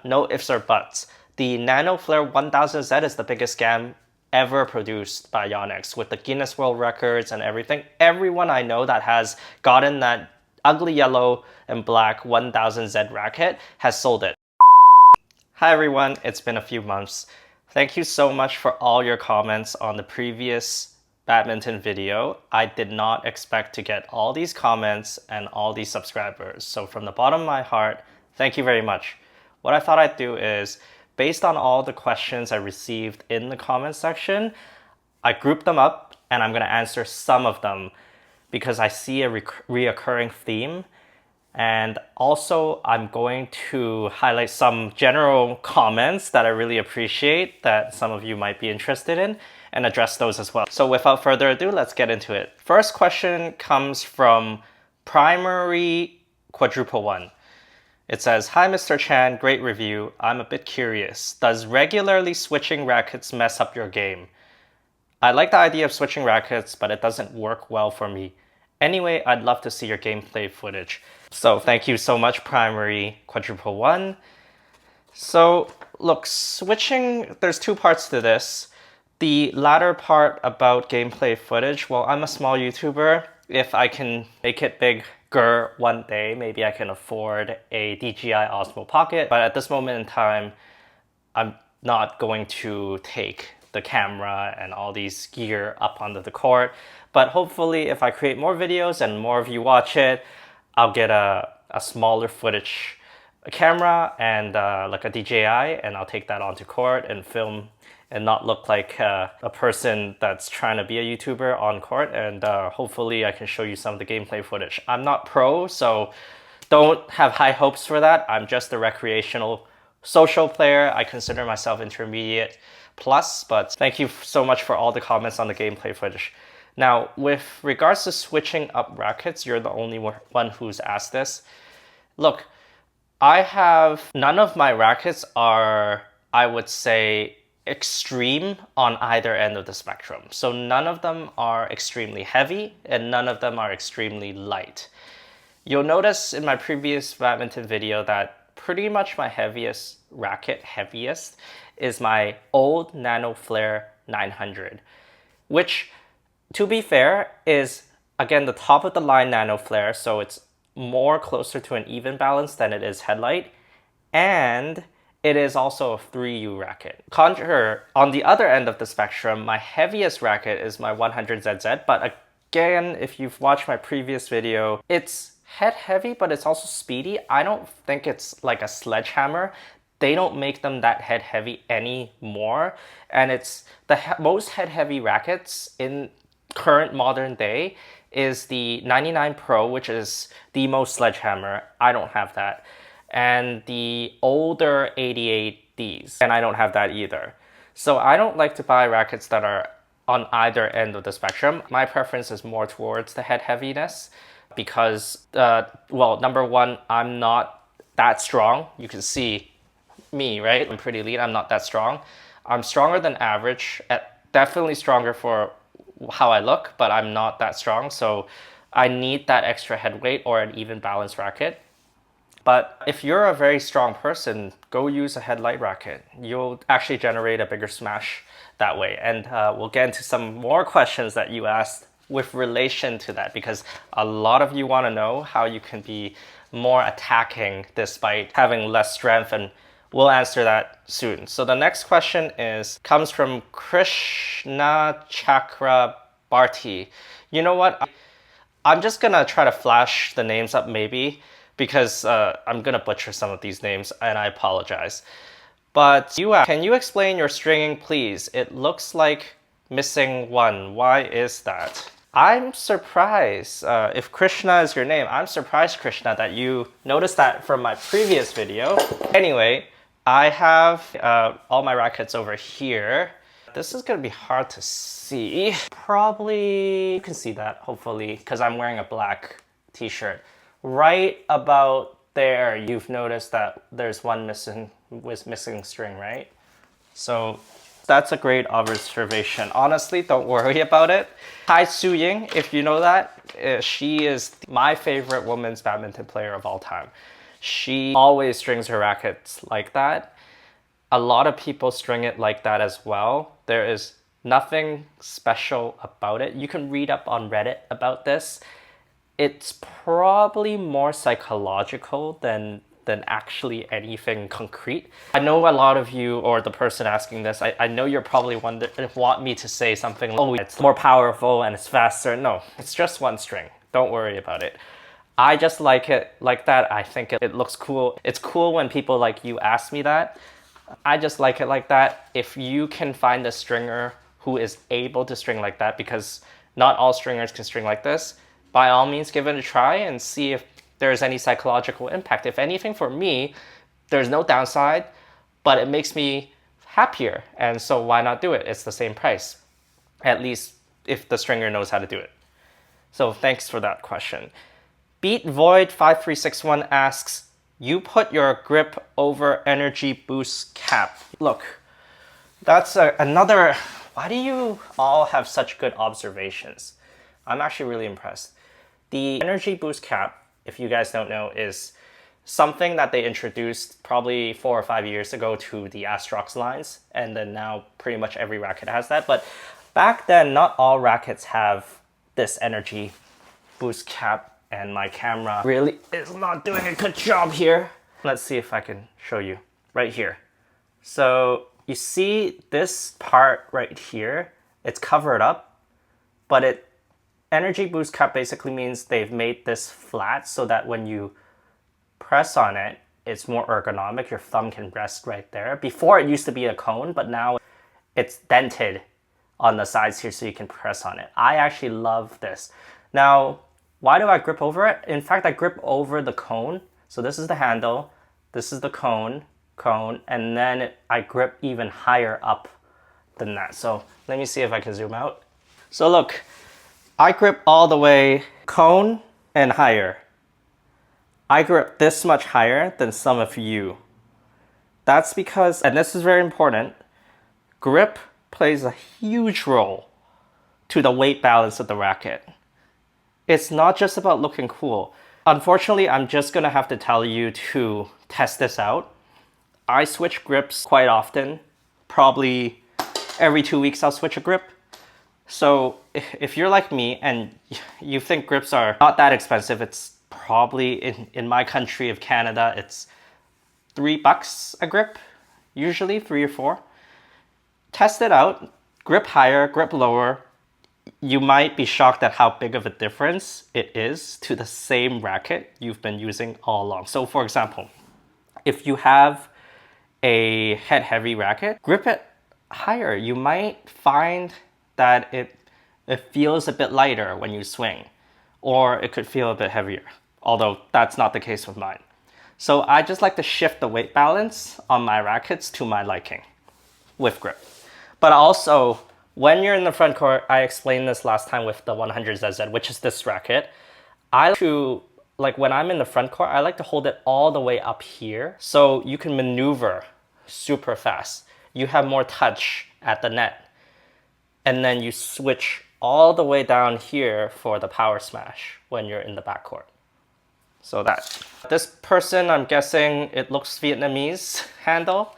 no ifs or buts. The Nanoflare 1000Z is the biggest scam ever produced by Yonex, with the Guinness World Records and everything. Everyone I know that has gotten that ugly yellow and black 1000Z racket has sold it. Hi everyone, it's been a few months. Thank you so much for all your comments on the previous badminton video. I did not expect to get all these comments and all these subscribers. So from the bottom of my heart, thank you very much. What I thought I'd do is, based on all the questions I received in the comment section, I grouped them up and I'm going to answer some of them because I see a reoccurring theme. And also I'm going to highlight some general comments that I really appreciate that some of you might be interested in and address those as well. So without further ado, let's get into it. First question comes from Primary Quadruple One. It says, "Hi Mr. Chan, great review. I'm a bit curious. Does regularly switching rackets mess up your game? I like the idea of switching rackets, but it doesn't work well for me. Anyway, I'd love to see your gameplay footage." So thank you so much, Primary Quadruple One. So look, switching, there's two parts to this. The latter part about gameplay footage, well, I'm a small YouTuber. If I can make it bigger one day, maybe I can afford a DJI Osmo Pocket. But at this moment in time, I'm not going to take the camera and all these gear up onto the court. But hopefully, if I create more videos and more of you watch it, I'll get a smaller footage camera and like a DJI, and I'll take that onto court and film and not look like a person that's trying to be a YouTuber on court. And hopefully I can show you some of the gameplay footage. I'm not pro, so don't have high hopes for that. I'm just a recreational social player. I consider myself intermediate plus, but thank you so much for all the comments on the gameplay footage. Now, with regards to switching up rackets, you're the only one who's asked this. Look, none of my rackets are, I would say, extreme on either end of the spectrum. So none of them are extremely heavy and none of them are extremely light. You'll notice in my previous badminton video that pretty much my heaviest racket, is my old Nanoflare 900, which, to be fair, is again the top of the line Nanoflare, so it's more closer to an even balance than it is headlight, and it is also a 3U racket. On the other end of the spectrum, my heaviest racket is my 100ZZ, but again, if you've watched my previous video, it's head heavy, but it's also speedy. I don't think it's like a sledgehammer. They don't make them that head heavy anymore, and it's the most head heavy rackets in current modern day is the 99 Pro, which is the most sledgehammer. I don't have that. And the older 88Ds, and I don't have that either. So I don't like to buy rackets that are on either end of the spectrum. My preference is more towards the head heaviness because, well, number one, I'm not that strong. You can see me, right? I'm pretty lean, I'm not that strong. I'm stronger than average, definitely stronger for how I look, but I'm not that strong. So I need that extra head weight or an even balance racket. But if you're a very strong person, go use a headlight racket. You'll actually generate a bigger smash that way. And we'll get into some more questions that you asked with relation to that, because a lot of you want to know how you can be more attacking despite having less strength, and we'll answer that soon. So the next question comes from Krishna Chakrabarti. You know what? I'm just gonna try to flash the names up maybe, because I'm gonna butcher some of these names and I apologize. But can you explain your stringing, please? It looks like missing one. Why is that? I'm surprised, if Krishna is your name, I'm surprised, Krishna, that you noticed that from my previous video. Anyway, I have all my rackets over here. This is gonna be hard to see. Probably, you can see that, hopefully, because I'm wearing a black t-shirt. Right about there, you've noticed that there's one missing string, right? So that's a great observation. Honestly, don't worry about it. Tai Su Ying, if you know that, she is my favorite women's badminton player of all time. She always strings her rackets like that. A lot of people string it like that as well. There is nothing special about it. You can read up on Reddit about this. It's probably more psychological than actually anything concrete. I know a lot of you, or the person asking this, I know you're probably want me to say something like, oh, it's more powerful and it's faster. No, it's just one string. Don't worry about it. I just like it like that. I think it looks cool. It's cool when people like you ask me that. I just like it like that. If you can find a stringer who is able to string like that, because not all stringers can string like this, by all means give it a try and see if there's any psychological impact. If anything, for me, there's no downside, but it makes me happier. And so why not do it? It's the same price, at least if the stringer knows how to do it. So thanks for that question. Beat Void 5361 asks, you put your grip over energy boost cap. Look, that's another, why do you all have such good observations? I'm actually really impressed. The energy boost cap, if you guys don't know, is something that they introduced probably 4 or 5 years ago to the Astrox lines, and then now pretty much every racket has that. But back then, not all rackets have this energy boost cap, and my camera really is not doing a good job here. Let's see if I can show you right here. So you see this part right here, it's covered up, but energy boost cap basically means they've made this flat so that when you press on it, it's more ergonomic. Your thumb can rest right there. Before it used to be a cone, but now it's dented on the sides here so you can press on it. I actually love this. Now, why do I grip over it? In fact, I grip over the cone. So this is the handle, this is the cone, and then I grip even higher up than that. So let me see if I can zoom out. So look, I grip all the way cone and higher. I grip this much higher than some of you. That's because, and this is very important, grip plays a huge role to the weight balance of the racket. It's not just about looking cool. Unfortunately, I'm just gonna have to tell you to test this out. I switch grips quite often. Probably every 2 weeks I'll switch a grip. So if you're like me and you think grips are not that expensive, it's probably, in my country of Canada, it's $3 a grip, usually 3 or 4. Test it out, grip higher, grip lower. You might be shocked at how big of a difference it is to the same racket you've been using all along. So for example, if you have a head-heavy racket, grip it higher. You might find that it feels a bit lighter when you swing, or it could feel a bit heavier, although that's not the case with mine. So I just like to shift the weight balance on my rackets to my liking with grip. But also, when you're in the front court, I explained this last time with the 100ZZ, which is this racket. I like to, when I'm in the front court, I like to hold it all the way up here so you can maneuver super fast. You have more touch at the net. And then you switch all the way down here for the power smash when you're in the backcourt. So that. This person, I'm guessing it looks Vietnamese handle.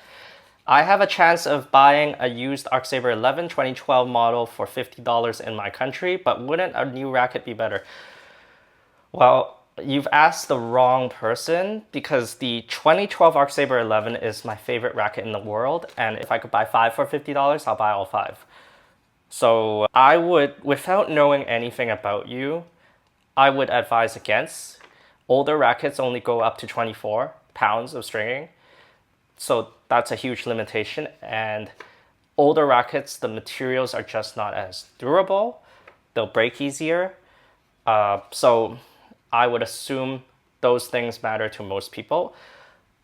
I have a chance of buying a used Arcsaber 11 2012 model for $50 in my country, but wouldn't a new racket be better? Well, you've asked the wrong person, because the 2012 Arcsaber 11 is my favorite racket in the world, and if I could buy 5 for $50, I'll buy all 5. So I would, without knowing anything about you, I would advise against. Older rackets only go up to 24 pounds of stringing. So that's a huge limitation, and older rackets, the materials are just not as durable. They'll break easier. So I would assume those things matter to most people.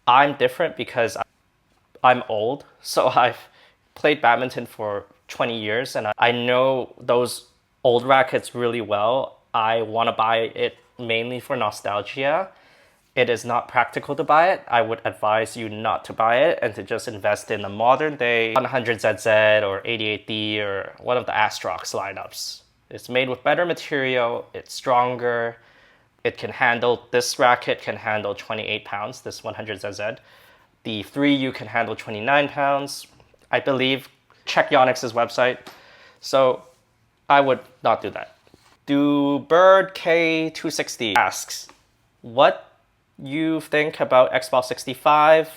I'm different because I'm old, so I've played badminton for 20 years and I know those old rackets really well. I want to buy it mainly for nostalgia. It is not practical to buy it. I would advise you not to buy it and to just invest in a modern day 100ZZ or 88D or one of the Astrox lineups. It's made with better material, it's stronger, It can handle, this racket can handle 28 pounds, this 100ZZ. The 3U can handle 29 pounds, I believe. Check Yonex's website. So I would not do that. Do Bird K260 asks, what you think about Exbolt 65?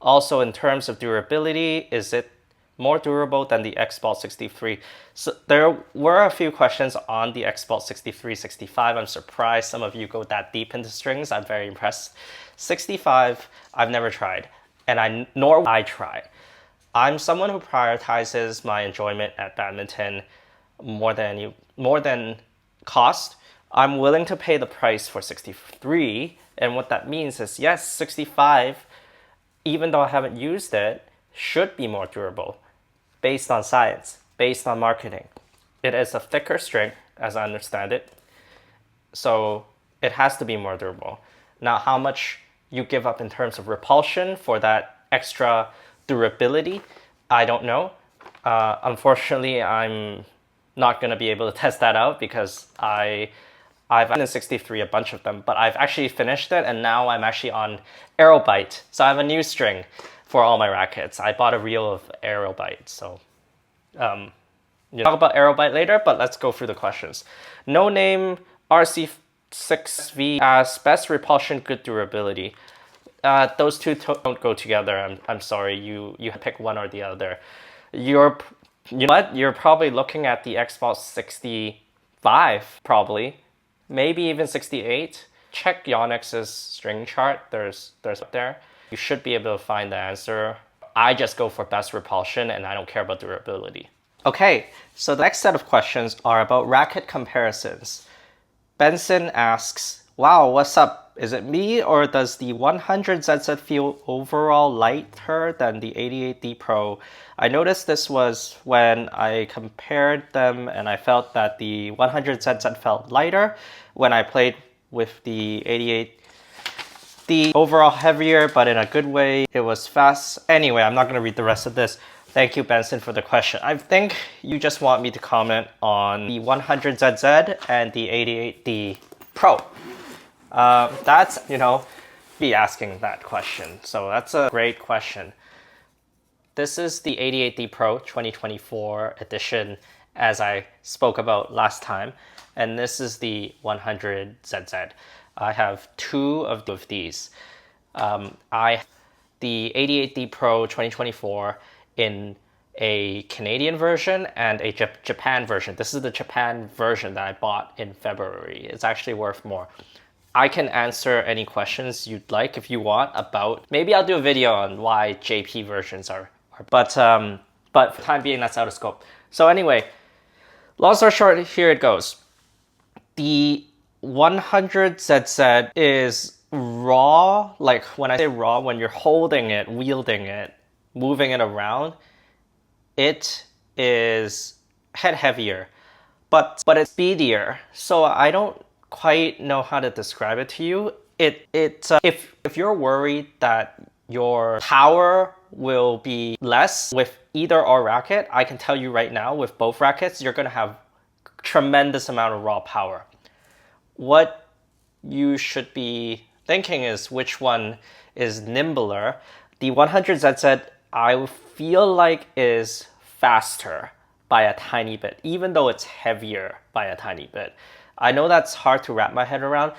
Also in terms of durability, is it more durable than the Exbolt 63? So there were a few questions on the Exbolt 63, 65. I'm surprised some of you go that deep into strings. I'm very impressed. 65, I've never tried, and nor will I try. I'm someone who prioritizes my enjoyment at badminton more than cost. I'm willing to pay the price for 63, and what that means is, yes, 65, even though I haven't used it, should be more durable based on science, based on marketing. It is a thicker string, as I understand it, so it has to be more durable. Now, how much you give up in terms of repulsion for that extra durability, I don't know. Unfortunately, I'm not going to be able to test that out because I've in 63 a bunch of them, but I've actually finished it, and now I'm actually on Aerobite. So I have a new string for all my rackets. I bought a reel of Aerobite, so we'll talk about Aerobite later, but let's go through the questions. No Name RC6V asks, best repulsion, good durability. Those two don't go together. I'm sorry, you pick one or the other. You know what? You're probably looking at the Exbolt 65, probably. Maybe even 68. Check Yonex's string chart. There's up there. You should be able to find the answer. I just go for best repulsion and I don't care about durability. Okay, so the next set of questions are about racket comparisons. Benson asks, wow, what's up? Is it me, or does the 100ZZ feel overall lighter than the 88D Pro? I noticed this was when I compared them and I felt that the 100ZZ felt lighter when I played with the 88D. Overall heavier, but in a good way. It was fast. Anyway, I'm not going to read the rest of this. Thank you, Benson, for the question. I think you just want me to comment on the 100ZZ and the 88D Pro. That's, be asking that question. So that's a great question. This is the 88D Pro 2024 edition, as I spoke about last time. And this is the 100ZZ. I have two of these. I have the 88D Pro 2024 in a Canadian version and a Japan version. This is the Japan version that I bought in February. It's actually worth more. I can answer any questions you'd like if you want about, maybe I'll do a video on why JP versions are but for the time being, that's out of scope. So anyway, long story short, here it goes. The 100ZZ is raw, like when I say raw, when you're holding it, wielding it, moving it around, it is head heavier, but it's speedier. So I don't quite know how to describe it to you. If you're worried that your power will be less with either or racket, I can tell you right now, with both rackets, you're going to have tremendous amount of raw power. What you should be thinking is which one is nimbler. The 100ZZ, I feel like, is faster by a tiny bit, even though it's heavier by a tiny bit. I know that's hard to wrap my head around.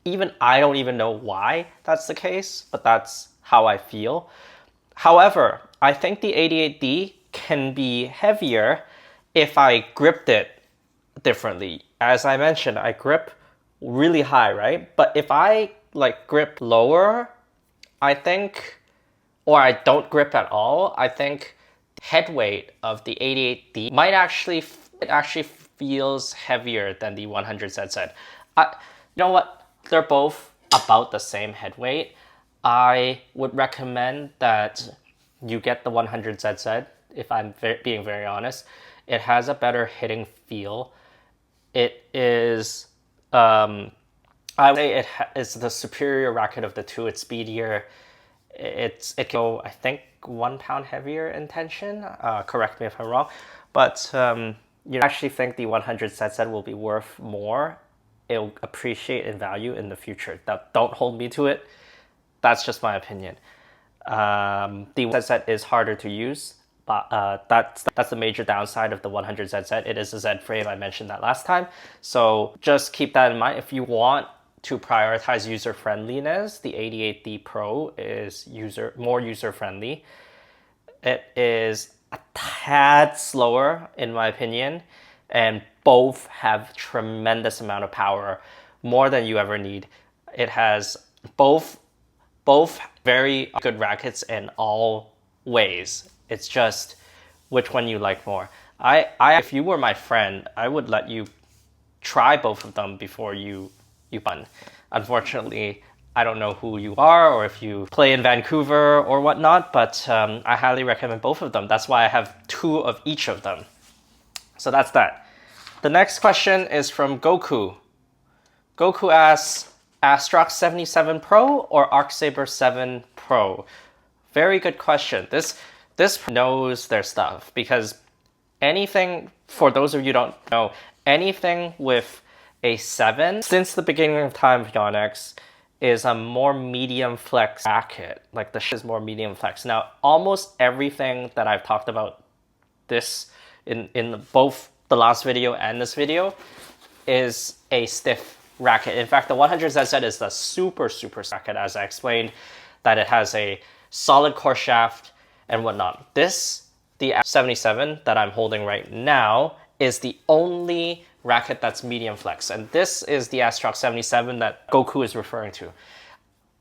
Even I don't even know why that's the case, but that's how I feel. However, I think the 88D can be heavier if I gripped it differently. As I mentioned, I grip really high, right? But if I grip lower, I think, or I don't grip at all, I think head weight of the 88D might actually feels heavier than the 100ZZ. You know what? They're both about the same head weight. I would recommend that you get the 100ZZ, if I'm being very honest. It has a better hitting feel. It is, I would say it is the superior racket of the two. It's speedier. It can go, I think, 1 pound heavier in tension. Correct me if I'm wrong. But you actually think the 100ZZ will be worth more it'll appreciate in value in the future. Don't hold me to it. That's just my opinion. The set is harder to use, but that's the major downside of the 100Z set. It is a Z frame. I mentioned that last time. So just keep that in mind. If you want to prioritize user friendliness, the 88D Pro is more user friendly. It is a tad slower in my opinion, and both have tremendous amount of power, more than you ever need. It has both very good rackets in all ways. It's just which one you like more. If you were my friend, I would let you try both of them before you buy. Unfortunately, I don't know who you are or if you play in Vancouver or whatnot, but I highly recommend both of them. That's why I have 2 of each of them. So that's that. The next question is from Goku. Goku asks, Astrox 77 Pro or Arcsaber 7 Pro? Very good question. This knows their stuff, because anything, for those of you who don't know, anything with a 7, since the beginning of time of Yonex, is a more medium flex racket. Like the is more medium flex. Now, almost everything that I've talked about this in both the last video and this video is a stiff racket. In fact, the 100Z set is the super racket, as I explained, that it has a solid core shaft and whatnot. The 77 that I'm holding right now is the only racket that's medium flex, and this is the Astrox 77 that Goku is referring to.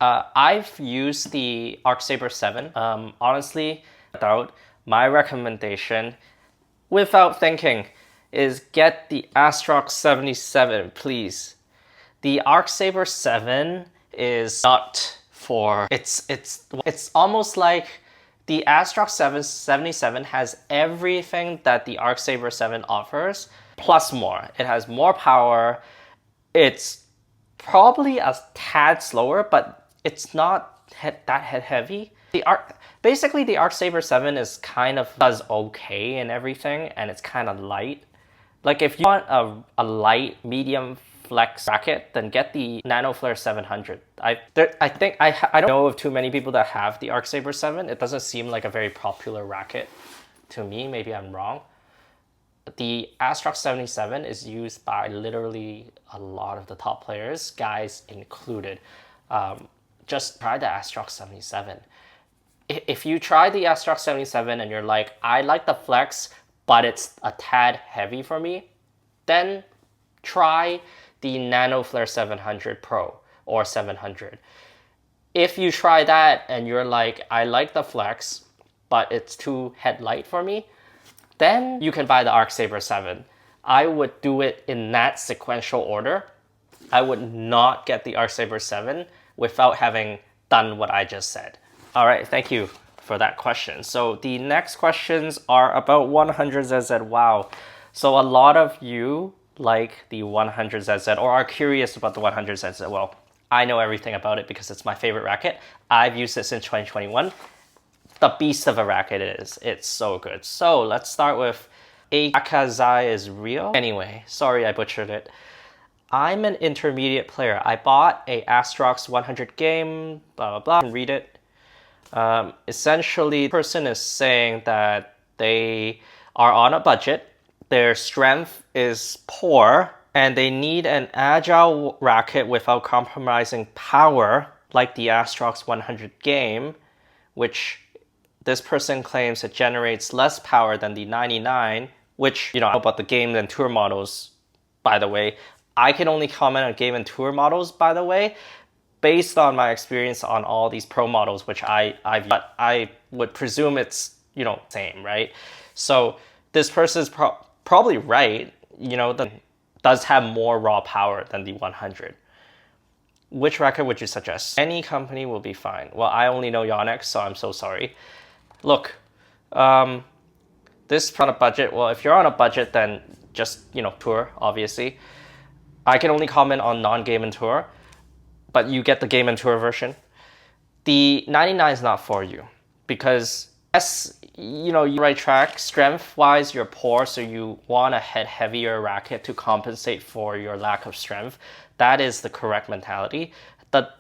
I've used the Arcsaber 7. Honestly, my recommendation, without thinking, is get the Astrox 77, please. The Arcsaber 7 is not for, it's almost like the Astrox 77 has everything that the Arcsaber 7 offers, plus more. It has more power. It's probably a tad slower, but it's not that heavy. Basically, the Arcsaber 7 is does okay and everything, and it's kind of light. Like if you want a light, medium flex racket, then get the Nanoflare 700. I don't know of too many people that have the Arcsaber 7. It doesn't seem like a very popular racket to me. Maybe I'm wrong. The Astrox 77 is used by literally a lot of the top players, guys included. Just try the Astrox 77. If you try the Astrox 77 and you're like, I like the flex, but it's a tad heavy for me, then try the Nanoflare 700 Pro or 700. If you try that and you're like, I like the flex, but it's too headlight for me, then you can buy the Arcsaber 7. I would do it in that sequential order. I would not get the Arcsaber 7 without having done what I just said. All right, thank you for that question. So the next questions are about 100ZZ. Wow. So a lot of you like the 100ZZ or are curious about the 100ZZ. Well, I know everything about it because it's my favorite racket. I've used it since 2021. The beast of a racket it is. It's so good. So let's start with Akazai is real. Anyway, sorry I butchered it. I'm an intermediate player. I bought a Astrox 100 game, blah, blah, blah. You can read it. Essentially, the person is saying that they are on a budget, their strength is poor, and they need an agile racket without compromising power, like the Astrox 100 game, which this person claims it generates less power than the 99, which, you know, about the game and tour models, by the way. I can only comment on game and tour models, by the way, based on my experience on all these pro models, which I would presume it's, you know, same, right? So this person is probably right, you know, that does have more raw power than the 100. Which racket would you suggest? Any company will be fine. Well, I only know Yonex, so I'm so sorry. Look, this on a budget, well, if you're on a budget, then just, you know, tour, obviously. I can only comment on non-game and tour, but you get the game and tour version. The 99 is not for you because Yes, you know, you're right track. Strength-wise, you're poor, so you want a heavier racket to compensate for your lack of strength. That is the correct mentality. The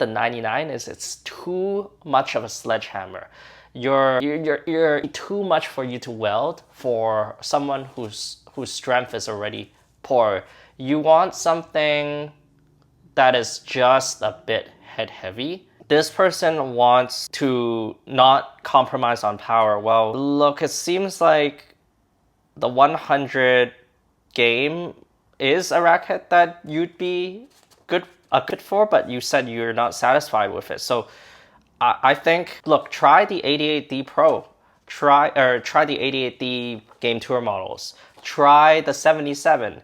99 is it's too much of a sledgehammer. You're too much for you to weld for someone whose strength is already poor. You want something that is just a bit head heavy. This person wants to not compromise on power. Well, look, it seems like the 100 game is a racket that you'd be good for, but you said you're not satisfied with it. So I think, look, try the 88D Pro. Try the 88D Game Tour models. Try the 77.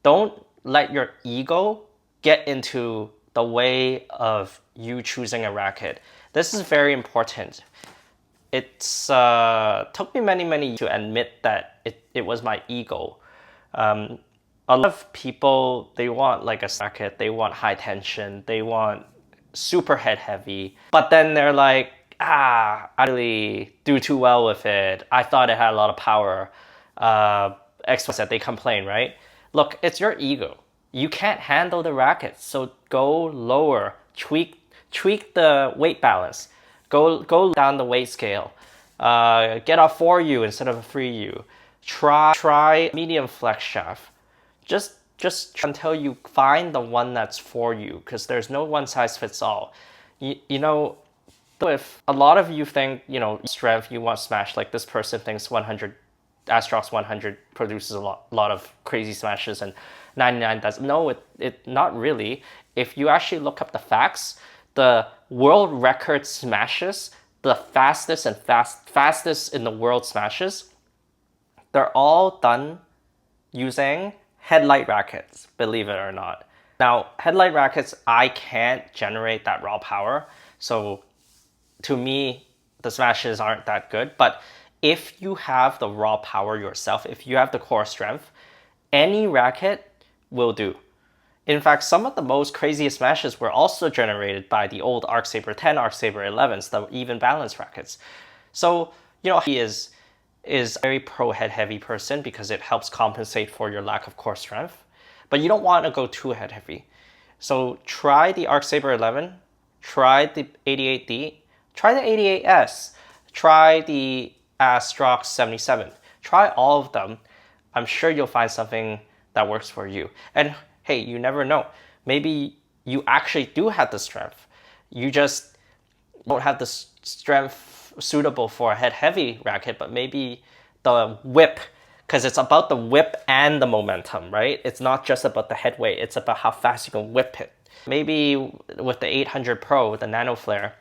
Don't let your ego get into the way of you choosing a racket. This is very important. It's took me many to admit that it was my ego. A lot of people, they want like a racket, they want high tension, they want super head heavy, but then they're like, I really do too well with it. I thought it had a lot of power. Exbolt said they complain, right? Look, it's your ego. You can't handle the racket, so go lower. Tweak the weight balance. Go down the weight scale. Get a 4U instead of a 3U. Try medium flex shaft. Just until you find the one that's for you, because there's no one size fits all. You know, if a lot of you think, you know, strength, you want smash, like this person thinks 100, Astrox 100 produces a lot of crazy smashes and 99 does. No, it not really. If you actually look up the facts, the world record smashes, the fastest in the world smashes, they're all done using headlight rackets, believe it or not. Now, headlight rackets, I can't generate that raw power, so to me, the smashes aren't that good. But if you have the raw power yourself, if you have the core strength, any racket will do. In fact, some of the most craziest smashes were also generated by the old Arcsaber 10, Arcsaber 11s, the even balance rackets. So, you know, he is a very pro head heavy person because it helps compensate for your lack of core strength. But you don't want to go too head heavy. So try the Arcsaber 11, try the 88D, try the 88S, try the Astrox 77. Try all of them. I'm sure you'll find something that works for you. And hey, you never know. Maybe you actually do have the strength. You just don't have the strength suitable for a head-heavy racket, but maybe the whip, because it's about the whip and the momentum, right? It's not just about the head weight. It's about how fast you can whip it. Maybe with the 800 Pro, with the Nanoflare,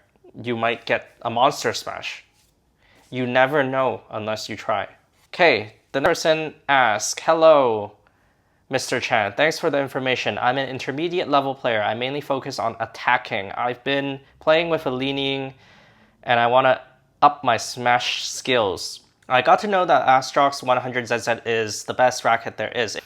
you might get a monster smash. You never know unless you try. Okay, the next person asks, hello, Mr. Chan, thanks for the information. I'm an intermediate level player. I mainly focus on attacking. I've been playing with a leaning and I want to up my smash skills. I got to know that Astrox 100ZZ is the best racket there is.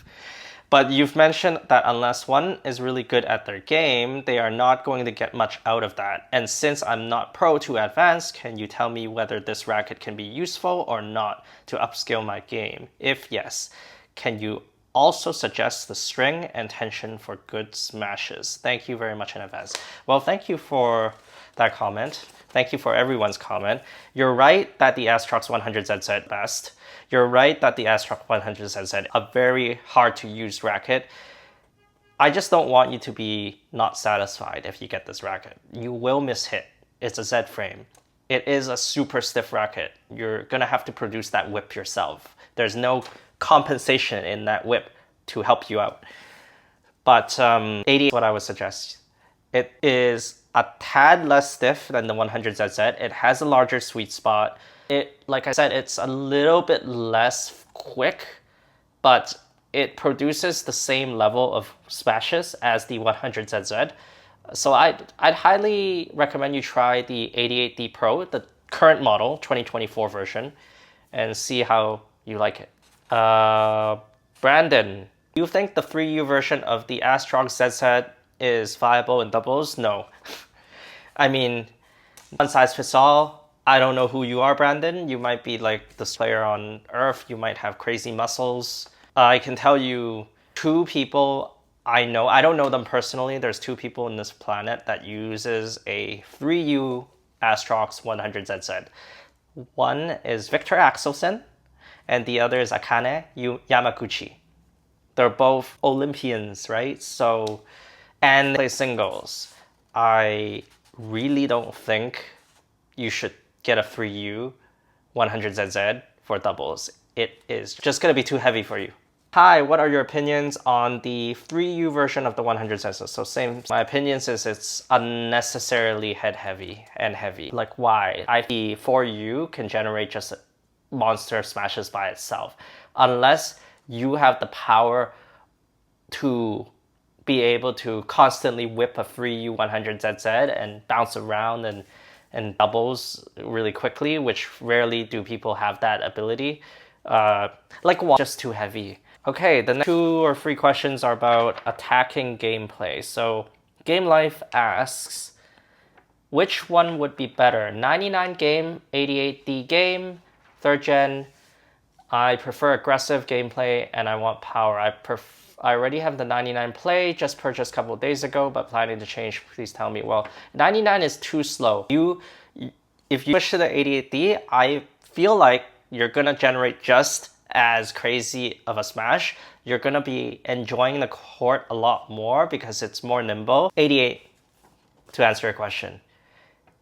But you've mentioned that unless one is really good at their game, they are not going to get much out of that. And since I'm not pro to advanced, can you tell me whether this racket can be useful or not to upscale my game? If yes, can you also suggest the string and tension for good smashes? Thank you very much in advance. Well, thank you for that comment. Thank you for everyone's comment. You're right that the Astrox 100ZZ best. You're right that the Astrox 100ZZ a very hard to use racket. I just don't want you to be not satisfied if you get this racket. You will miss hit. It's a Z frame. It is a super stiff racket. You're gonna have to produce that whip yourself. There's no compensation in that whip to help you out. But 80 is what I would suggest. It is a tad less stiff than the 100ZZ. It has a larger sweet spot. Like I said, it's a little bit less quick, but it produces the same level of smashes as the 100ZZ. So I'd highly recommend you try the 88D Pro, the current model, 2024 version, and see how you like it. Brandon, do you think the 3U version of the Astrox ZZ is viable in doubles? No. I mean, one size fits all. I don't know who you are, Brandon. You might be like this player on Earth. You might have crazy muscles. I can tell you two people I know. I don't know them personally. There's two people in this planet that uses a 3U Astrox 100ZZ. One is Victor Axelsen, and the other is Akane Yamaguchi. They're both Olympians, right? So, and they play singles. I really don't think you should get a 3U 100ZZ for doubles. It is just going to be too heavy for you. Hi, what are your opinions on the 3U version of the 100ZZ? So same, my opinions is it's unnecessarily head heavy and heavy. Like why? The 4U can generate just monster smashes by itself. Unless you have the power to be able to constantly whip a 3U 100ZZ and bounce around and doubles really quickly, which rarely do people have that ability. Just too heavy. Okay, the next 2 or 3 questions are about attacking gameplay. So Game Life asks, which one would be better? 99 game, 88D game, 3rd gen. I prefer aggressive gameplay and I want power. I already have the 99 play, just purchased a couple of days ago, but planning to change. Please tell me. Well, 99 is too slow. If you push to the 88D, I feel like you're gonna generate just as crazy of a smash. You're gonna be enjoying the court a lot more because it's more nimble. 88, to answer your question.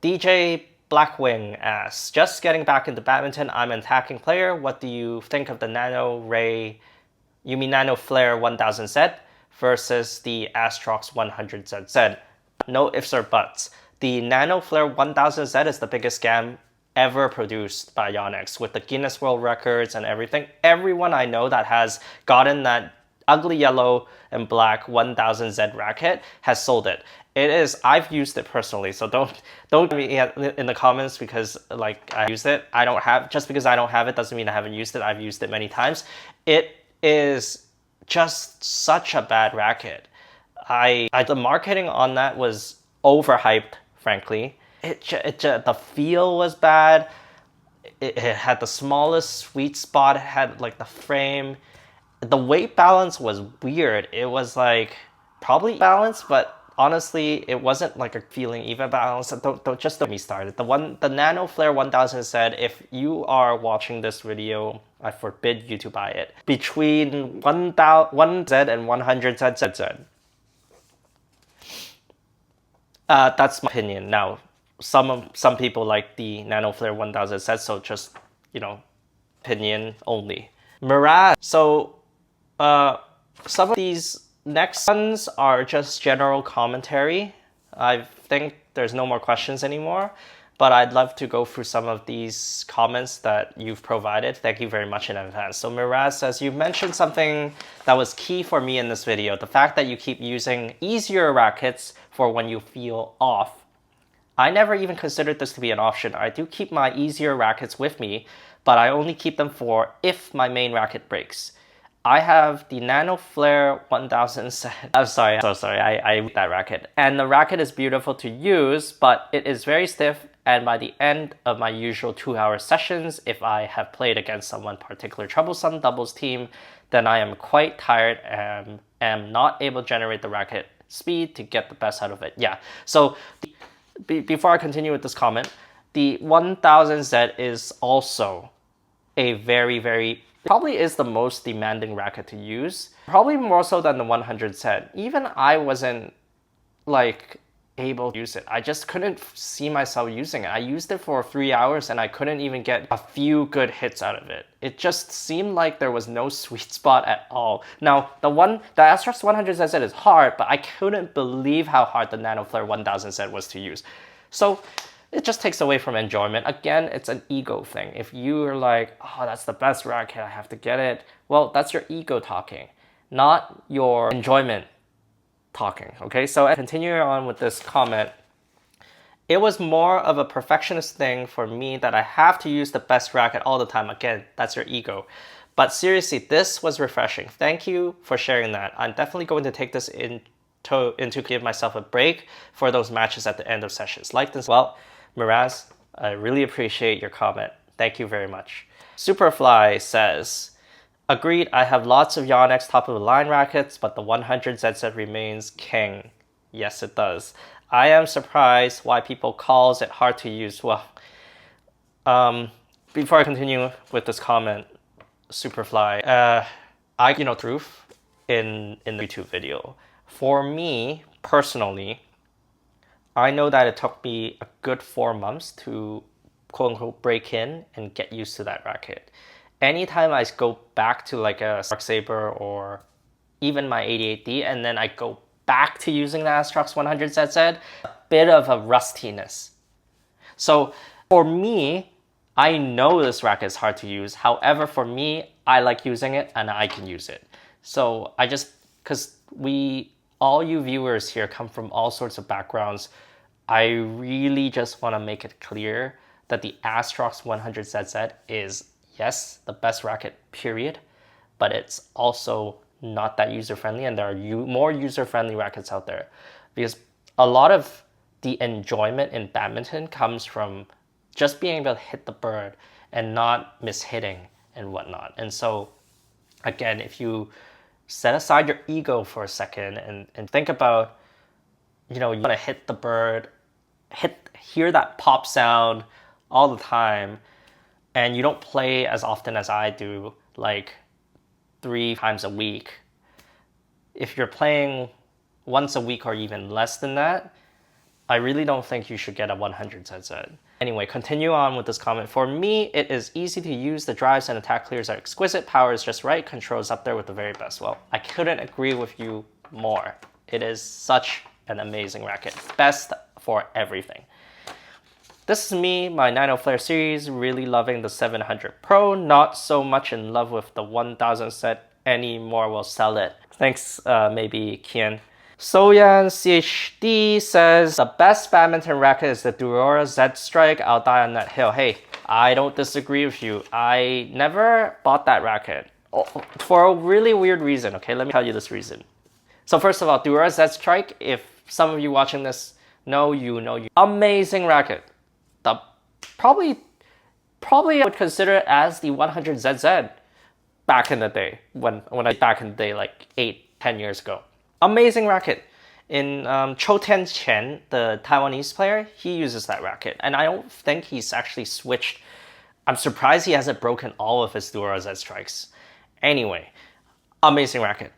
DJ Blackwing asks, just getting back into badminton, I'm an attacking player. What do you think of the Nanoflare 1000Z versus the Astrox 100ZZ? No ifs or buts. The Nanoflare 1000Z is the biggest scam ever produced by Yonex with the Guinness World Records and everything. Everyone I know that has gotten that ugly yellow and black 1000Z racket has sold it. I've used it personally, so don't get me in the comments because like I use it. Just because I don't have it doesn't mean I haven't used it. I've used it many times. It is just such a bad racket. The marketing on that was overhyped, frankly. The feel was bad. It had the smallest sweet spot. It had like the frame. The weight balance was weird. It was like probably balanced, but honestly, it wasn't like a feeling even balance. Don't get me started. The Nanoflare 1000 said, if you are watching this video, I forbid you to buy it. Between 1Z and 100ZZ. That's my opinion. Now, some people like the Nanoflare 1000 Z, so just, opinion only. Mirage. So, some of these next ones are just general commentary. I think there's no more questions anymore, but I'd love to go through some of these comments that you've provided. Thank you very much in advance. So Mirage says, you mentioned something that was key for me in this video, the fact that you keep using easier rackets for when you feel off. I never even considered this to be an option. I do keep my easier rackets with me, but I only keep them for if my main racket breaks. I have the Nanoflare 1000 set. I'm sorry, so sorry, I that racket. And the racket is beautiful to use, but it is very stiff, and by the end of my usual 2-hour sessions, if I have played against someone particularly troublesome doubles team, then I am quite tired and am not able to generate the racket speed to get the best out of it. Yeah, so before I continue with this comment, the 1000Z is also a very, probably is the most demanding racket to use. Probably more so than the 100Z. Even I wasn't like able to use it. I just couldn't see myself using it. I used it for 3 hours and I couldn't even get a few good hits out of it. It just seemed like there was no sweet spot at all. Now, the Astrox 100Z is hard, but I couldn't believe how hard the Nanoflare 1000Z was to use. So it just takes away from enjoyment. Again, it's an ego thing. If you're like, oh, that's the best racket, I have to get it. Well, that's your ego talking, not your enjoyment talking, okay? So continuing on with this comment, it was more of a perfectionist thing for me that I have to use the best racket all the time. Again, that's your ego. But seriously, this was refreshing. Thank you for sharing that. I'm definitely going to take this into give myself a break for those matches at the end of sessions like this. Well, Mirage, I really appreciate your comment. Thank you very much. Superfly says, agreed, I have lots of Yonex top of the line rackets, but the 100ZZ remains king. Yes, it does. I am surprised why people calls it hard to use. Well, before I continue with this comment, Superfly, I truth in the YouTube video. For me personally, I know that it took me a good 4 months to quote unquote break in and get used to that racket. Anytime I go back to like a Arcsaber or even my 88D and then I go back to using the Astrox 100ZZ, a bit of a rustiness. So for me, I know this racket is hard to use. However, for me, I like using it and I can use it. So because all you viewers here come from all sorts of backgrounds, I really just want to make it clear that the Astrox 100ZZ is, yes, the best racket, period, but it's also not that user-friendly, and there are more user-friendly rackets out there. Because a lot of the enjoyment in badminton comes from just being able to hit the bird and not mishitting and whatnot. And so, again, if you set aside your ego for a second and think about, you want to hit the bird, hear that pop sound all the time, and you don't play as often as I do, like 3 times a week. If you're playing once a week or even less than that, I really don't think you should get a 100ZZ. Anyway, continue on with this comment. For me, it is easy to use. The drives and attack clears are exquisite. Power is just right. Control is up there with the very best. Well, I couldn't agree with you more. It is such an amazing racket. Best for everything. This is me, my Nanoflare series, really loving the 700 Pro. Not so much in love with the 1000 set anymore. Will sell it. Thanks, maybe Kian. Soyan CHD says, the best badminton racket is the Duora Z Strike. I'll die on that hill. Hey, I don't disagree with you. I never bought that racket for a really weird reason. Okay, let me tell you this reason. So first of all, Duora Z Strike, if some of you watching this know, you amazing racket. Probably I would consider it as the 100ZZ back in the day, back in the day, like 8-10 years ago. Amazing racket. In Chou Tianqian, the Taiwanese player, he uses that racket. And I don't think he's actually switched. I'm surprised he hasn't broken all of his Duora Z Strikes. Anyway, amazing racket.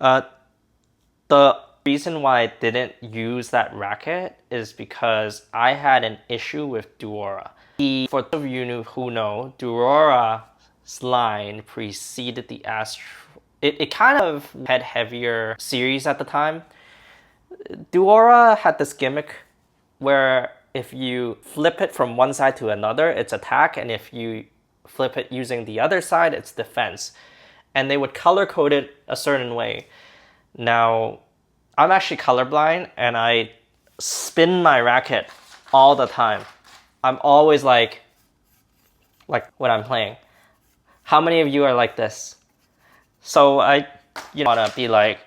The reason why I didn't use that racket is because I had an issue with Duora. For those of you who know, Duora's line preceded the Astrox. It kind of had heavier series at the time. Duora had this gimmick where if you flip it from one side to another, it's attack, and if you flip it using the other side, it's defense. And they would color code it a certain way. Now, I'm actually colorblind, and I spin my racket all the time. I'm always like when I'm playing. How many of you are like this? So I want to be like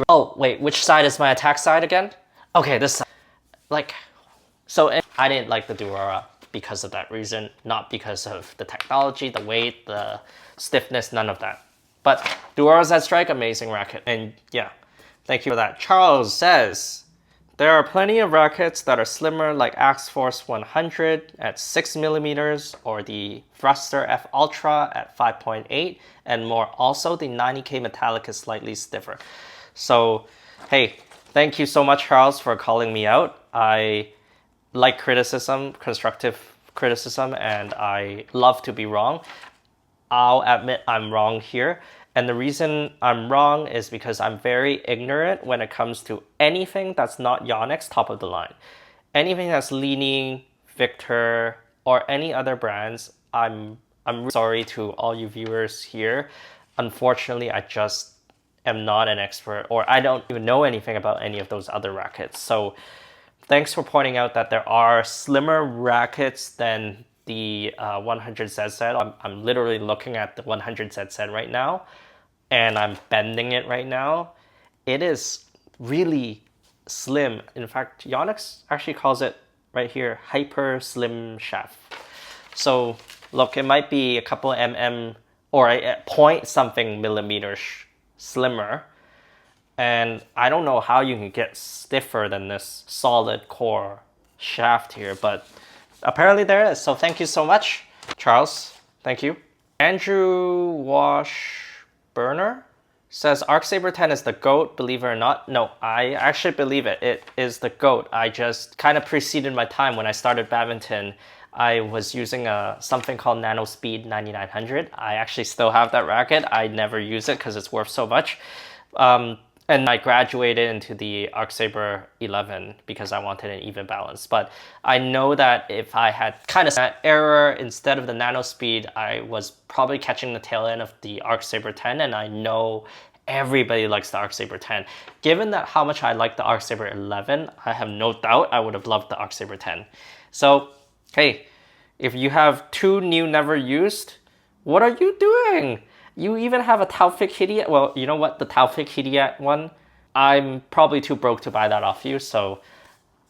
oh wait, which side is my attack side again? Okay, this side. So I didn't like the Duora because of that reason, not because of the technology, the weight, the stiffness, none of that. But Duora Z Strike, amazing racket. And yeah, thank you for that. Charles says, there are plenty of rackets that are slimmer, like Axe Force 100 at 6mm or the Thruster F Ultra at 5.8 and more. Also, the 90K Metallic is slightly stiffer. So, hey, thank you so much, Charles, for calling me out. I like criticism, constructive criticism, and I love to be wrong. I'll admit I'm wrong here. And the reason I'm wrong is because I'm very ignorant when it comes to anything that's not Yonex top of the line. Anything that's Li-Ning, Victor, or any other brands, I'm really sorry to all you viewers here. Unfortunately, I just am not an expert, or I don't even know anything about any of those other rackets. So thanks for pointing out that there are slimmer rackets than the 100ZZ. I'm literally looking at the 100ZZ right now, and I'm bending it right now. It is really slim. In fact, Yonex actually calls it right here, hyper slim shaft. So look, it might be a couple or a point something millimeters slimmer. And I don't know how you can get stiffer than this solid core shaft here, but apparently there is. So thank you so much, Charles. Thank you. Andrew Washburner says Arcsaber 10 is the GOAT, believe it or not. No, I actually believe it. It is the GOAT. I just kind of preceded my time. When I started badminton, I was using something called Nano Speed 9900. I actually still have that racket. I never use it because it's worth so much. And I graduated into the Arcsaber 11 because I wanted an even balance. But I know that if I had kind of that error instead of the Nano Speed, I was probably catching the tail end of the Arcsaber 10, and I know everybody likes the Arcsaber 10. Given that how much I like the Arcsaber 11, I have no doubt I would have loved the Arcsaber 10. So, hey, if you have two new never used, what are you doing? You even have a Taufik Hidayat. Well, you know what? The Taufik Hidayat one, I'm probably too broke to buy that off you, so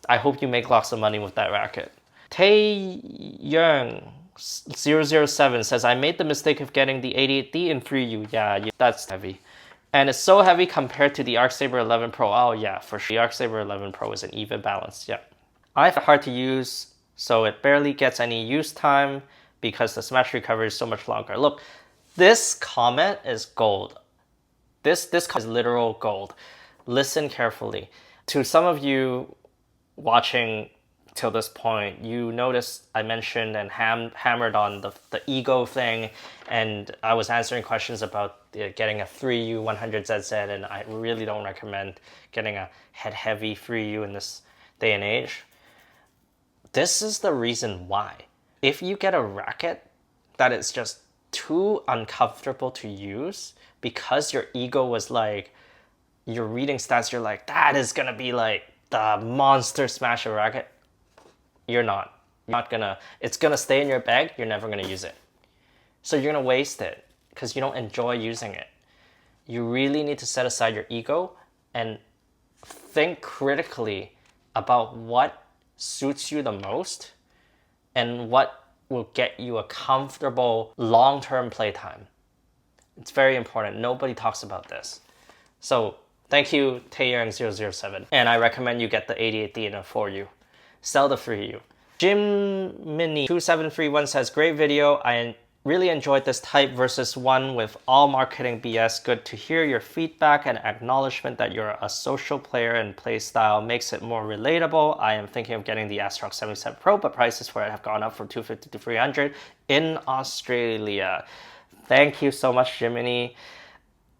I hope you make lots of money with that racket. Tae Young 007 says, I made the mistake of getting the 88D in 3U. Yeah, that's heavy. And it's so heavy compared to the Arcsaber 11 Pro. Oh yeah, for sure. The Arcsaber 11 Pro is an even balance, yeah. I find it hard to use, so it barely gets any use time because the smash recovery is so much longer. Look, this comment is gold. This is literal gold. Listen carefully. To some of you watching till this point, you noticed I mentioned and hammered on the ego thing, and I was answering questions about getting a 3U 100ZZ, and I really don't recommend getting a head-heavy 3U in this day and age. This is the reason why. If you get a racket that is just too uncomfortable to use because your ego was like, you're reading stats, you're like, that is gonna be like the monster smasher racket. You're not gonna, it's gonna stay in your bag, you're never gonna use it. So you're gonna waste it because you don't enjoy using it. You really need to set aside your ego and think critically about what suits you the most and what will get you a comfortable long-term playtime. It's very important. Nobody talks about this. So thank you, Taeyang007. And I recommend you get the 88D in a 4U. Sell the 3U. Jimmini2731 says, great video. I really enjoyed this type versus one with all marketing BS. Good to hear your feedback and acknowledgement that you're a social player and play style makes it more relatable. I am thinking of getting the Astrox 77 Pro, but prices for it have gone up from $250 to $300 in Australia. Thank you so much, Jiminy.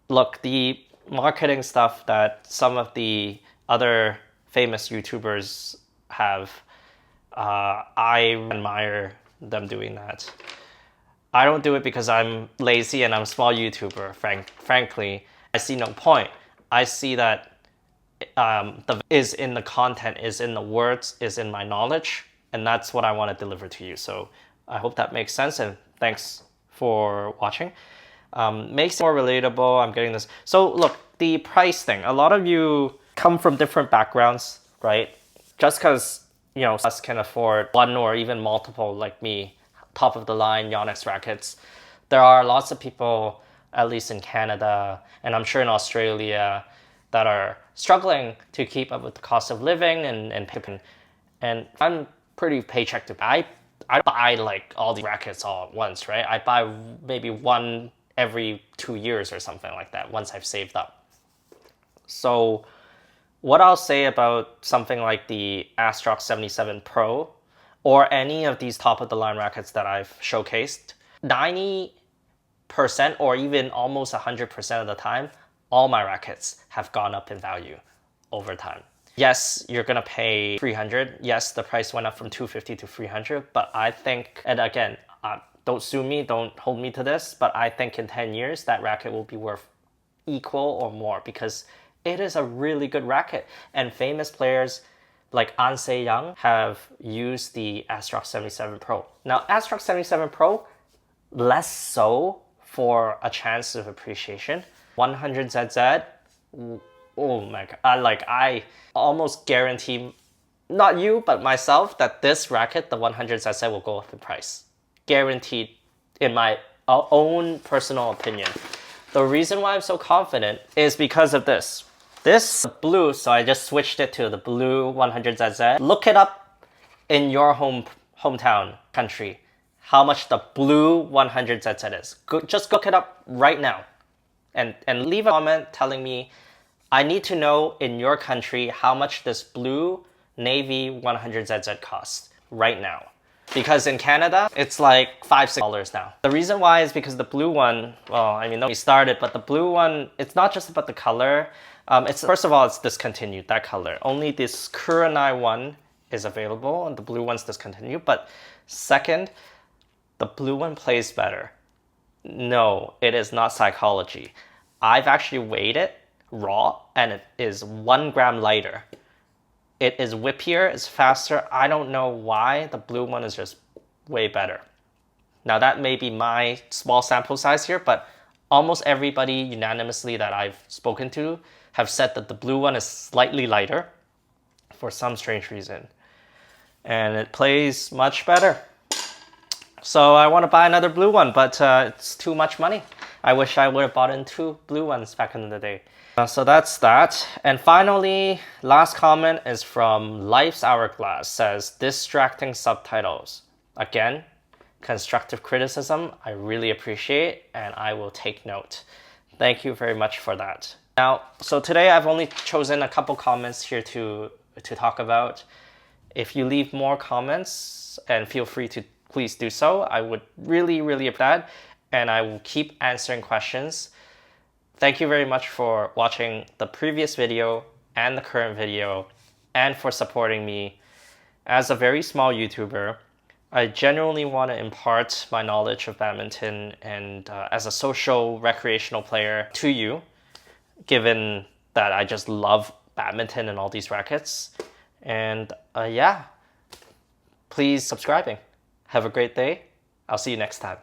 Look, the marketing stuff that some of the other famous YouTubers have, I admire them doing that. I don't do it because I'm lazy and I'm a small YouTuber, frankly. I see no point. I see that the is in the content, is in the words, is in my knowledge, and that's what I want to deliver to you. So I hope that makes sense, and thanks for watching. Makes it more relatable. I'm getting this. So look, the price thing. A lot of you come from different backgrounds, right? Just because, you know, us can afford one or even multiple, like me, top of the line Yonex rackets. There are lots of people, at least in Canada, and I'm sure in Australia, that are struggling to keep up with the cost of living and I'm pretty paycheck to pay. I buy like all the rackets all at once, right? I buy maybe one every 2 years or something like that once I've saved up. So what I'll say about something like the Astrox 77 Pro or any of these top-of-the-line rackets that I've showcased, 90% or even almost 100% of the time, all my rackets have gone up in value over time. Yes, you're gonna pay $300. Yes, the price went up from $250 to $300, but I think, and again, don't sue me, don't hold me to this, but I think in 10 years, that racket will be worth equal or more because it is a really good racket. And famous players like An Se-young have used the Astrox 77 Pro. Now, Astrox 77 Pro, less so for a chance of appreciation. 100ZZ, oh my god, I almost guarantee not you, but myself, that this racket, the 100ZZ, will go up in price. Guaranteed, in my own personal opinion. The reason why I'm so confident is because of this. This blue, so I just switched it to the blue 100ZZ. Look it up in your hometown country, how much the blue 100ZZ is. Just look it up right now. And leave a comment telling me, I need to know in your country how much this blue navy 100ZZ costs right now. Because in Canada, it's like $5-6 now. The reason why is because the blue one, well, I mean, we started, but the blue one, it's not just about the color. First of all, it's discontinued, that color. Only this Kurenai one is available, and the blue one's discontinued. But second, the blue one plays better. No, it is not psychology. I've actually weighed it raw, and it is 1 gram lighter. It is whippier, it's faster. I don't know why. The blue one is just way better. Now that may be my small sample size here, but almost everybody unanimously that I've spoken to have said that the blue one is slightly lighter for some strange reason. And it plays much better. So I want to buy another blue one, but it's too much money. I wish I would have bought in 2 blue ones back in the day. So that's that. And finally, last comment is from Life's Hourglass. Says, distracting subtitles. Again, constructive criticism, I really appreciate, and I will take note. Thank you very much for that. Now, so today I've only chosen a couple comments here to talk about. If you leave more comments, and feel free to please do so, I would really appreciate that, and I will keep answering questions. Thank you very much for watching the previous video and the current video, and for supporting me. As a very small YouTuber, I genuinely want to impart my knowledge of badminton and as a social recreational player to you, given that I just love badminton and all these rackets. And yeah, please subscribing. Have a great day. I'll see you next time.